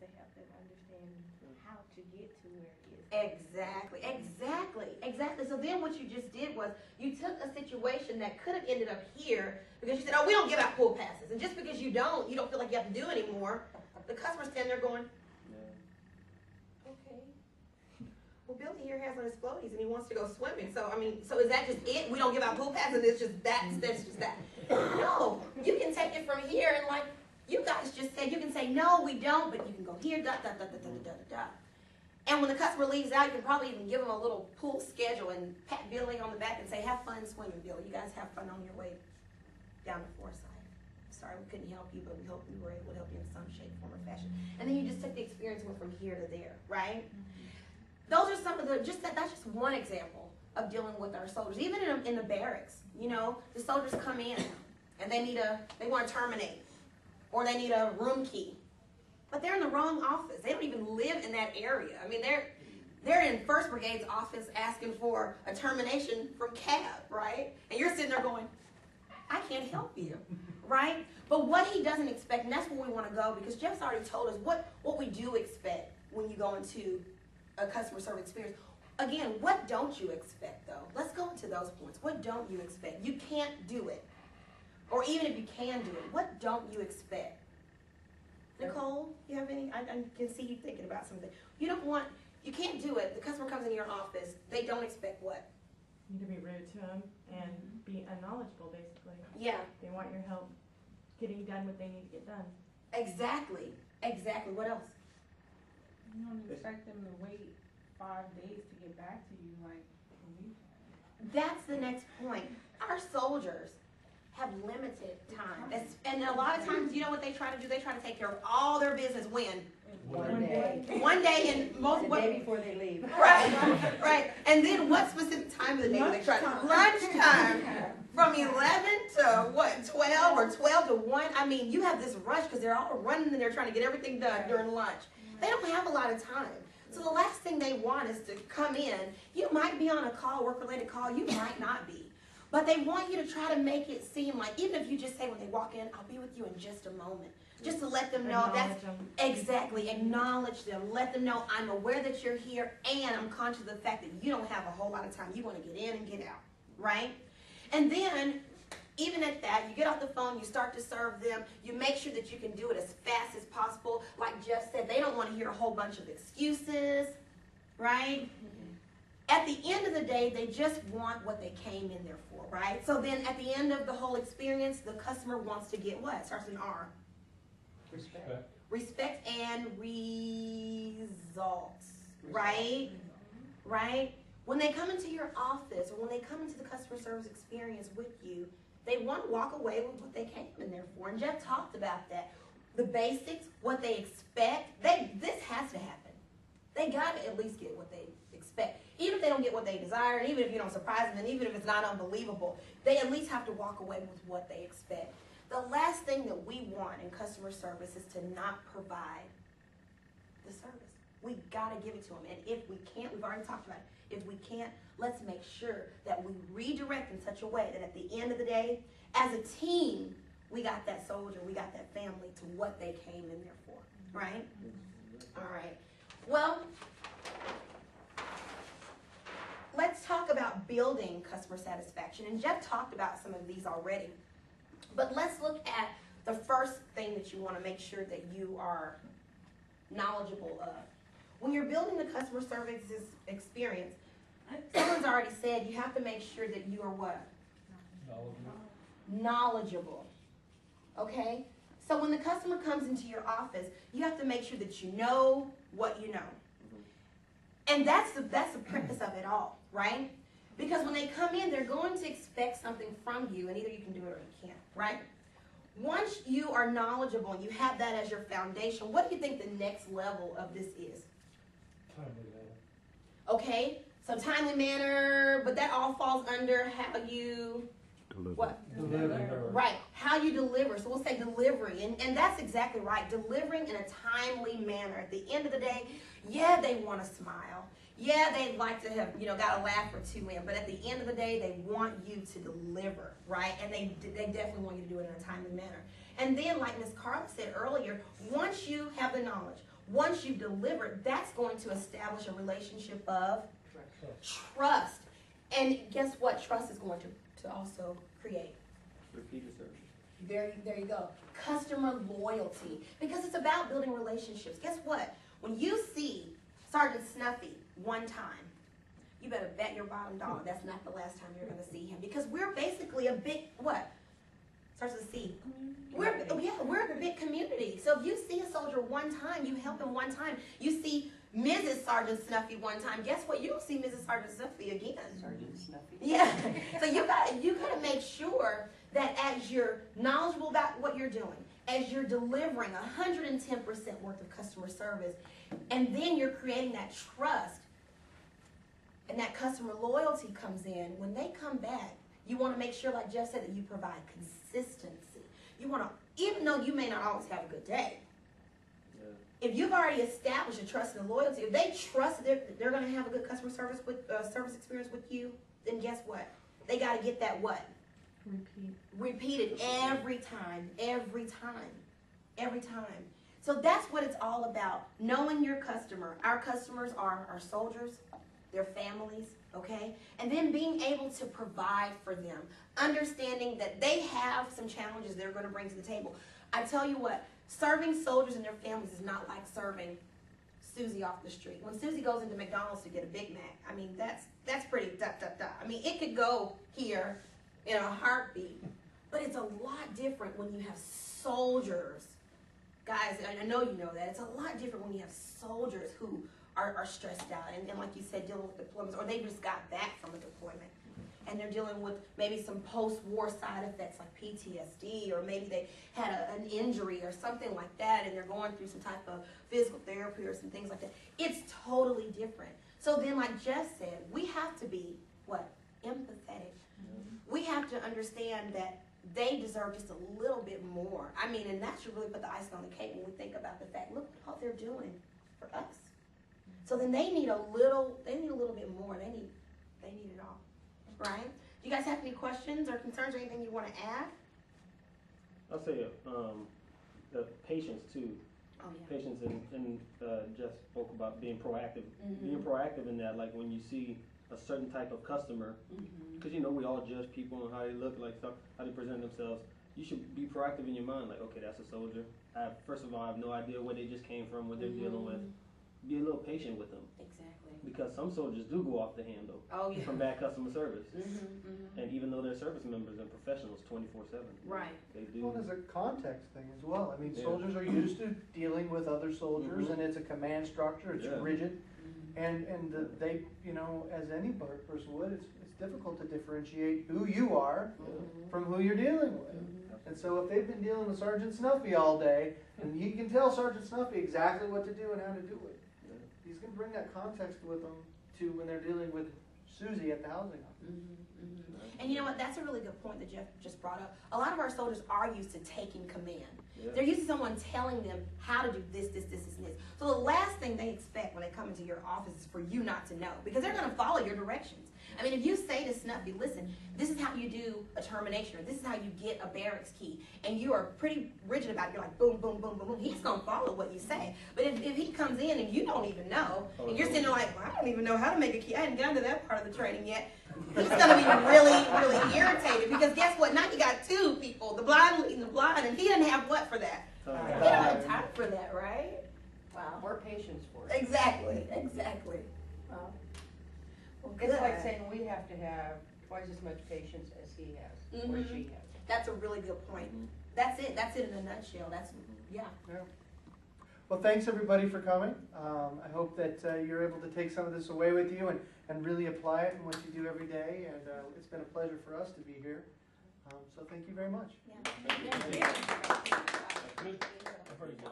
to help them understand how to get to where it is. Exactly. So then what you just did was you took a situation that could have ended up here because you said, oh, we don't give out pool passes. And just because you don't feel like you have to do anymore. The customer's standing there going, okay. Well, Billy here has on his floaties and he wants to go swimming. So, so is that just it? We don't give out pool passes, it's just that, that's just that. No, you can take it from here and like you guys just said, you can say, no, we don't, but you can go here, dot, dot, dot, dot, dot, dot, dot. And when the customer leaves out, you can probably even give them a little pool schedule and pat Billy on the back and say, have fun swimming, Billy. You guys have fun on your way down to Forsyth. Sorry we couldn't help you, but we hope we were able to help you in some shape, form, or fashion. And then you just took the experience and went from here to there, right? Those are some of the, that's just one example of dealing with our soldiers. Even in the barracks, the soldiers come in and they want to terminate, or they need a room key. But they're in the wrong office. They don't even live in that area. They're in 1st Brigade's office asking for a termination from CAB, right? And you're sitting there going, I can't help you, right? But what he doesn't expect, and that's where we want to go, because Jeff's already told us what we do expect when you go into a customer service experience. Again, what don't you expect, though? Let's go into those points. What don't you expect? You can't do it. Or even if you can do it, what don't you expect? Nicole, you have any? I can see you thinking about something. You can't do it. The customer comes in your office. They don't expect what? You to be rude to them and be unknowledgeable, basically. Yeah. They want your help getting done what they need to get done. Exactly. What else? You don't expect them to wait 5 days to get back to you like a week. That's the next point. Our soldiers have limited time. And a lot of times, you know what they try to do? They try to take care of all their business when? One day. One day in most The day before they leave. Right. And then what specific time of the day do they try to? Lunchtime. From 11 to what? 12 or 12 to 1. You have this rush because they're all running and they're trying to get everything done during lunch. They don't have a lot of time. So the last thing they want is to come in. You might be on a call, work-related call. You might not be. But they want you to try to make it seem like, even if you just say when they walk in, I'll be with you in just a moment. Just to let them know that's exactly, acknowledge them. Let them know I'm aware that you're here and I'm conscious of the fact that you don't have a whole lot of time. You want to get in and get out, right? And then, even at that, you get off the phone, you start to serve them, you make sure that you can do it as fast as possible. Like Jeff said, they don't want to hear a whole bunch of excuses, right? At the end of the day, they just want what they came in there for, right? So then at the end of the whole experience, the customer wants to get what? It starts with an R. Respect. Respect and results, right? Right? When they come into your office or when they come into the customer service experience with you, they want to walk away with what they came in there for. And Jeff talked about that. The basics, what they expect, this has to happen. They got to at least get what they expect. Even if they don't get what they desire, and even if you don't surprise them, and even if it's not unbelievable, they at least have to walk away with what they expect. The last thing that we want in customer service is to not provide the service. We got to give it to them. And if we can't, we've already talked about it. If we can't, let's make sure that we redirect in such a way that at the end of the day, as a team, we got that soldier, we got that family to what they came in there for, right? All right. Well, let's talk about building customer satisfaction. And Jeff talked about some of these already. But let's look at the first thing that you want to make sure that you are knowledgeable of. When you're building the customer service experience, someone's already said you have to make sure that you are what? Knowledgeable. Okay? So when the customer comes into your office, you have to make sure that you know what you know. And that's the premise of it all, right? Because when they come in, they're going to expect something from you, and either you can do it or you can't, right? Once you are knowledgeable and you have that as your foundation, what do you think the next level of this is? Timely manner. Okay, so timely manner, but that all falls under how you Deliver. what? Deliver. Right, how you deliver. So we'll say delivery, and that's exactly right. Delivering in a timely manner. At the end of the day, yeah, they want to smile. Yeah, they'd like to have, got a laugh or two in, but at the end of the day, they want you to deliver, right? And they definitely want you to do it in a timely manner. And then, like Ms. Carla said earlier, once you have the knowledge, Once you've delivered, that's going to establish a relationship of trust. And guess what? Trust is going to also create. Repeated service. There you go. Customer loyalty. Because it's about building relationships. Guess what? When you see Sergeant Snuffy one time, you better bet your bottom dollar that's not the last time you're going to see him. Because we're basically a big, what? Starts with a C. We're a big community. So if you see a soldier one time, you help him one time. You see Mrs. Sergeant Snuffy one time. Guess what? You don't see Mrs. Sergeant Snuffy again. Sergeant Snuffy. Yeah. So you gotta make sure that as you're knowledgeable about what you're doing, as you're delivering 110% worth of customer service, and then you're creating that trust, and that customer loyalty comes in, when they come back, you want to make sure, like Jeff said, that you provide consistency. You want to, even though you may not always have a good day, if you've already established a trust and a loyalty, if they trust that they're going to have a good customer service experience with you, then guess what? They got to get that what? Repeated every time. So that's what it's all about, knowing your customer. Our customers are our soldiers, their families, okay? And then being able to provide for them, understanding that they have some challenges they're going to bring to the table. I tell you what, serving soldiers and their families is not like serving Susie off the street. When Susie goes into McDonald's to get a Big Mac, I mean, that's pretty I mean, it could go here in a heartbeat, but it's a lot different when you have soldiers. Guys, I know you know that. It's a lot different when you have soldiers who are stressed out and like you said, dealing with deployments, or they just got back from a deployment. And they're dealing with maybe some post-war side effects like PTSD, or maybe they had an injury or something like that, and they're going through some type of physical therapy or some things like that. It's totally different. So then, like Jeff said, we have to be, what? Empathetic. We have to understand that they deserve just a little bit more. I mean, and that should really put the icing on the cake when we think about the fact, look what they're doing for us. So then they need a little bit more. They need it all. Right? Do you guys have any questions or concerns or anything you want to add? I'll say the patience too. Oh, yeah. Patience and Jeff spoke about being proactive. Mm-hmm. Being proactive in that, like when you see a certain type of customer, because you know we all judge people on how they look, like stuff, how they present themselves. You should be proactive in your mind, like, okay, that's a soldier. First of all, I have no idea where they just came from, what they're dealing with. Be a little patient with them. Exactly. Because some soldiers do go off the handle from bad customer service. And even though they're service members and professionals 24/7. Right. They do. Well, there's a context thing as well. I mean, Yeah. soldiers are used to dealing with other soldiers, and it's a command structure. It's rigid, and they, you know, as any person would, it's difficult to differentiate who you are from who you're dealing with. And so if they've been dealing with Sergeant Snuffy all day, and you can tell Sergeant Snuffy exactly what to do and how to do it. He's going to bring that context with them to when they're dealing with Susie at the housing house. And you know what? That's a really good point that Jeff just brought up. A lot of our soldiers are used to taking command. Yeah. They're used to someone telling them how to do this, and this. So the last thing they expect when they come into your office is for you not to know, because they're going to follow your directions. I mean, if you say to Snuffy, listen, this is how you do a termination, or this is how you get a barracks key, and you are pretty rigid about it, you're like, boom, boom, boom, boom, boom, he's going to follow what you say. But if he comes in and you don't even know, and you're sitting there like, well, I don't even know how to make a key, I hadn't gotten to that part of the training yet, he's going to be really, really irritated, because guess what? Now you got two people, the blind leading the blind, and he doesn't have what for that? He don't have time for that, right? Wow. More patience for it. Exactly. Well, Well, it's like good. saying we have to have twice as much patience as he has, or Mhm. she has. That's a really good point. That's it in a nutshell. Yeah. Well, thanks everybody for coming. I hope that you're able to take some of this away with you and really apply it in what you do every day. And it's been a pleasure for us to be here. So thank you very much. Yeah. Good. Pretty good.